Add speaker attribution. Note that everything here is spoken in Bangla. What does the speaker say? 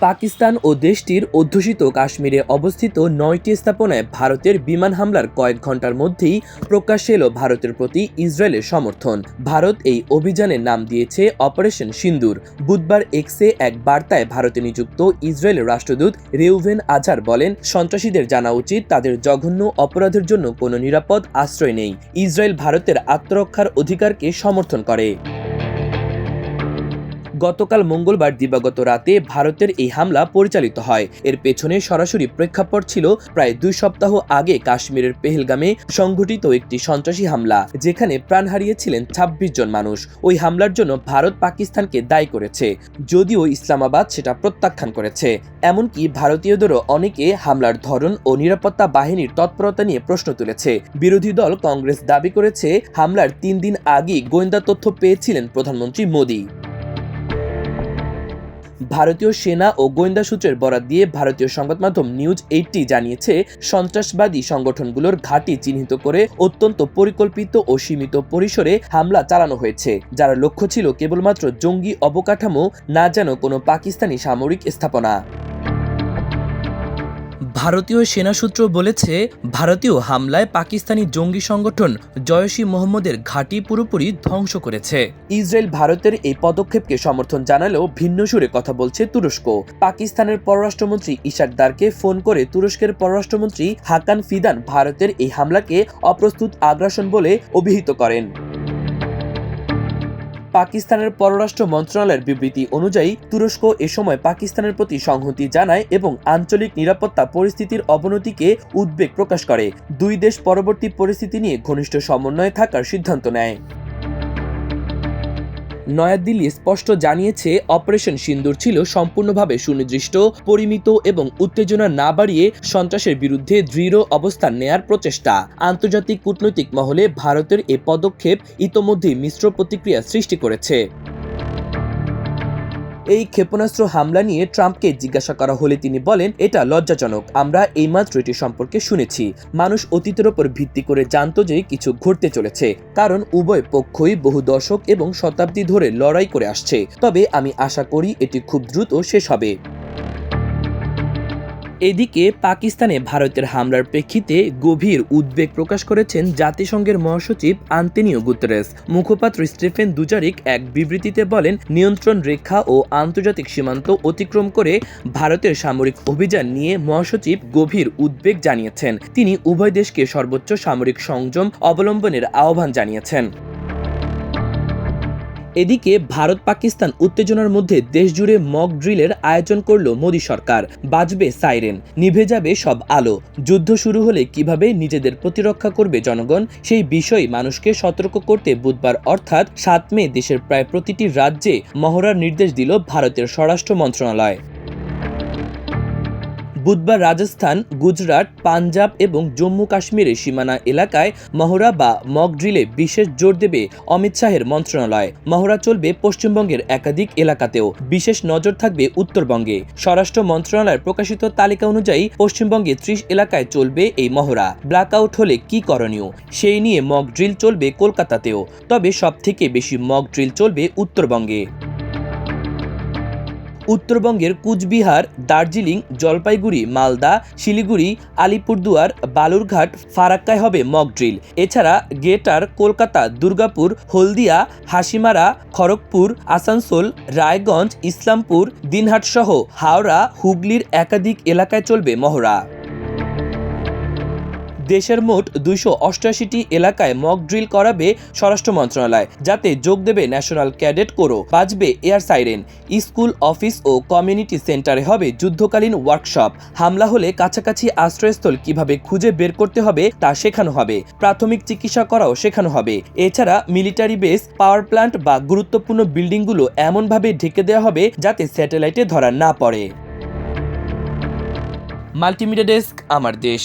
Speaker 1: পাকিস্তান ও দেশটির অধ্যুষিত কাশ্মীরে অবস্থিত ৯টি স্থাপনায় ভারতের বিমান হামলার কয়েক ঘণ্টার মধ্যেই প্রকাশ্যে এলো ভারতের প্রতি ইসরায়েলের সমর্থন। ভারত এই অভিযানের নাম দিয়েছে অপারেশন সিন্দুর। বুধবার এক্সে এক বার্তায় ভারতে নিযুক্ত ইসরায়েলের রাষ্ট্রদূত রেউভেন আজার বলেন, সন্ত্রাসীদের জানা উচিত তাদের জঘন্য অপরাধের জন্য কোনো নিরাপদ আশ্রয় নেই। ইসরায়েল ভারতের আত্মরক্ষার অধিকারকে সমর্থন করে। গতকাল মঙ্গলবার দিবাগত রাতে ভারতের এই হামলা পরিচালিত হয়। এর পেছনে সরাসরি প্রেক্ষাপট ছিল প্রায় 2 সপ্তাহ আগে কাশ্মীরের পেহেলগামে সংঘটিত একটি সন্ত্রাসী হামলা, যেখানে প্রাণ হারিয়েছিলেন 26 জন মানুষ। ওই হামলার জন্য ভারত পাকিস্তানকে দায়ী করেছে, যদিও ইসলামাবাদ সেটা প্রত্যাখ্যান করেছে। এমনকি ভারতীয়দেরও অনেকে হামলার ধরন ও নিরাপত্তা বাহিনীর তৎপরতা নিয়ে প্রশ্ন তুলেছে। বিরোধী দল কংগ্রেস দাবি করেছে, হামলার 3 দিন আগেই গোয়েন্দা তথ্য পেয়েছিলেন প্রধানমন্ত্রী মোদি। ভারতীয় সেনা ও গোয়েন্দা সূত্রের বরাত দিয়ে ভারতীয় সংবাদ মাধ্যম নিউজ 80 জানিয়েছে, সন্ত্রাসবাদী সংগঠনগুলোর ঘাঁটি চিহ্নিত করে অত্যন্ত পরিকল্পিত ও সীমিত পরিসরে হামলা চালানো হয়েছে, যার লক্ষ্য ছিল কেবলমাত্র জঙ্গি অবকাঠামো, না যেন কোনো পাকিস্তানি সামরিক স্থাপনা। ভারতীয় সেনা সূত্র বলেছে, ভারতীয় হামলায় পাকিস্তানি জঙ্গি সংগঠন জয়শ-ই মোহাম্মদের ঘাঁটি পুরোপুরি ধ্বংস করেছে। ইসরায়েল ভারতের এই পদক্ষেপকে সমর্থন জানালেও ভিন্ন সুরে কথা বলছে তুরস্ক। পাকিস্তানের পররাষ্ট্রমন্ত্রী ইশাক দারকে ফোন করে তুরস্কের পররাষ্ট্রমন্ত্রী হাকান ফিদান ভারতের এই হামলাকে অপ্রস্তুত আগ্রাসন বলে অভিহিত করেন। পাকিস্তানের পররাষ্ট্র মন্ত্রণালয়ের বিবৃতি অনুযায়ী, তুরস্ক এ সময় পাকিস্তানের প্রতি সংহতি জানায় এবং আঞ্চলিক নিরাপত্তা পরিস্থিতির অবনতিকে উদ্বেগ প্রকাশ করে। 2 দেশ পরবর্তী পরিস্থিতি নিয়ে ঘনিষ্ঠ সমন্বয়ে থাকার সিদ্ধান্ত নেয়। নয়াদিল্লি স্পষ্ট জানিয়েছে, অপারেশন সিন্দুর ছিল সম্পূর্ণভাবে সুনির্দিষ্ট, পরিমিত এবং উত্তেজনা না বাড়িয়ে সন্ত্রাসের বিরুদ্ধে দৃঢ় অবস্থান নেয়ার প্রচেষ্টা। আন্তর্জাতিক কূটনৈতিক মহলে ভারতের এ পদক্ষেপ ইতোমধ্যেই মিশ্র প্রতিক্রিয়া সৃষ্টি করেছে। এই ক্ষেপণাস্ত্র হামলা নিয়ে ট্রাম্পকে জিজ্ঞাসা করা হলে তিনি বলেন, এটা লজ্জাজনক। আমরা এইমাত্র এটি সম্পর্কে শুনেছি। মানুষ অতীতের ওপর ভিত্তি করে জানত যে কিছু ঘটতে চলেছে, কারণ উভয় পক্ষই বহু দশক এবং শতাব্দী ধরে লড়াই করে আসছে। তবে আমি আশা করি এটি খুব দ্রুত শেষ হবে। এদিকে পাকিস্তানে ভারতের হামলার প্রেক্ষিতে গভীর উদ্বেগ প্রকাশ করেছেন জাতিসংঘের মহাসচিব আন্তোনিও গুতেরেস। মুখপাত্র স্টিফেন দুজারিক এক বিবৃতিতে বলেন, নিয়ন্ত্রণ রেখা ও আন্তর্জাতিক সীমান্ত অতিক্রম করে ভারতের সামরিক অভিযান নিয়ে মহাসচিব গভীর উদ্বেগ জানিয়েছেন। তিনি উভয় দেশকে সর্বোচ্চ সামরিক সংযম অবলম্বনের আহ্বান জানিয়েছেন। এদিকে ভারত পাকিস্তান উত্তেজনার মধ্যে দেশজুড়ে মক ড্রিলের আয়োজন করল মোদী সরকার। বাজবে সাইরেন, নিভে যাবে সব আলো। যুদ্ধ শুরু হলে কিভাবে নিজেদের প্রতিরক্ষা করবে জনগণ, সেই বিষয়ে মানুষকে সতর্ক করতে বুধবার অর্থাৎ 7 মে দেশের প্রায় প্রতিটি রাজ্যে মহড়ার নির্দেশ দিল ভারতের স্বরাষ্ট্র মন্ত্রণালয়। বুধবার রাজস্থান, গুজরাট, পাঞ্জাব এবং জম্মু কাশ্মীরের সীমানা এলাকায় মহড়া বা মক ড্রিলে বিশেষ জোর দেবে অমিত শাহের মন্ত্রণালয়। মহড়া চলবে পশ্চিমবঙ্গের একাধিক এলাকাতেও, বিশেষ নজর থাকবে উত্তরবঙ্গে। স্বরাষ্ট্র মন্ত্রণালয়ের প্রকাশিত তালিকা অনুযায়ী পশ্চিমবঙ্গে 30 এলাকায় চলবে এই মহড়া। ব্ল্যাকআউট হলে কি করণীয়, সেই নিয়ে মক ড্রিল চলবে কলকাতাতেও। তবে সবথেকে বেশি মক ড্রিল চলবে উত্তরবঙ্গে। উত্তরবঙ্গের কুচবিহার, দার্জিলিং, জলপাইগুড়ি, মালদা, শিলিগুড়ি, আলিপুরদুয়ার, বালুরঘাট, ফারাক্কায় হবে মক ড্রিল। এছাড়া গ্রেটার কলকাতা, দুর্গাপুর, হলদিয়া, হাসিমারা, খড়গপুর, আসানসোল, রায়গঞ্জ, ইসলামপুর, দিনহাট সহ হাওড়া, হুগলির একাধিক এলাকায় চলবে মহড়া। দেশের মোট 288টি এলাকায় মক ড্রিল করাবে স্বরাষ্ট্র মন্ত্রণালয়, যাতে যোগ দেবে ন্যাশনাল ক্যাডেট কোরও। বাজবে এয়ার সাইরেন। স্কুল, অফিস ও কমিউনিটি সেন্টারে হবে যুদ্ধকালীন ওয়ার্কশপ। হামলা হলে কাছাকাছি আশ্রয়স্থল কিভাবে খুঁজে বের করতে হবে তা শেখানো হবে। প্রাথমিক চিকিৎসা করাও শেখানো হবে। এছাড়া মিলিটারি বেস, পাওয়ার প্ল্যান্ট বা গুরুত্বপূর্ণ বিল্ডিংগুলো এমনভাবে ঢেকে দেওয়া হবে যাতে স্যাটেলাইটে ধরা না পড়ে। মাল্টিমিডিয়া ডেস্ক, আমার দেশ।